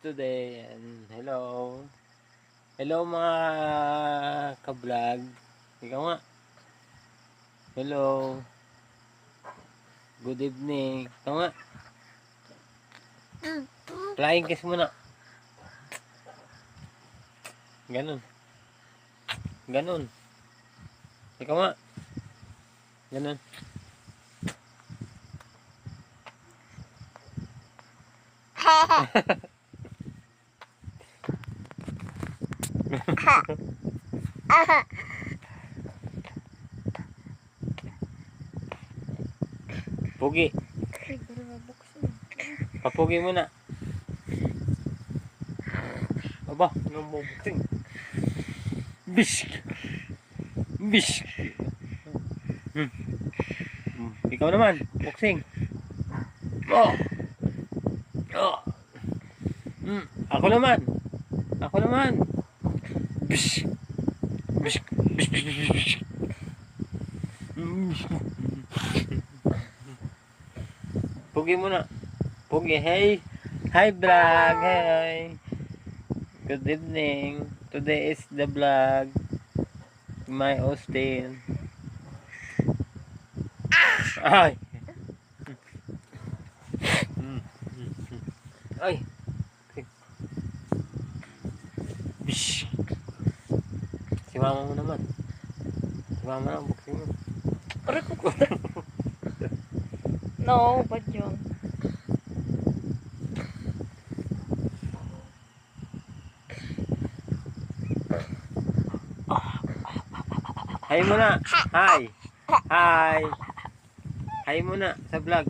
today. And hello. Hello mga ka-vlog. Ikaw nga. Hello. Good evening. Ikaw nga. Flying kiss muna. Ganun. Ganun. Ikaw nga. Ganun. Pugi. Papugi muna. Aba, namubukting. Bish. Bish. Ikaw naman, boxing. Oh. Oh. Ako naman. Ako naman. Bish. Bish. Bish. Bish. Bish. Bish. Pugi muna. Pugi, hey. Hi vlog. Hey. Good evening. Today is the vlog. My Austin. Ay. Ay. Bish. Si mama mo naman. Si mama na, buksin mo. Aray ko. No, ba't yun? Hi muna. Hi. Hi. Hi muna sa vlog.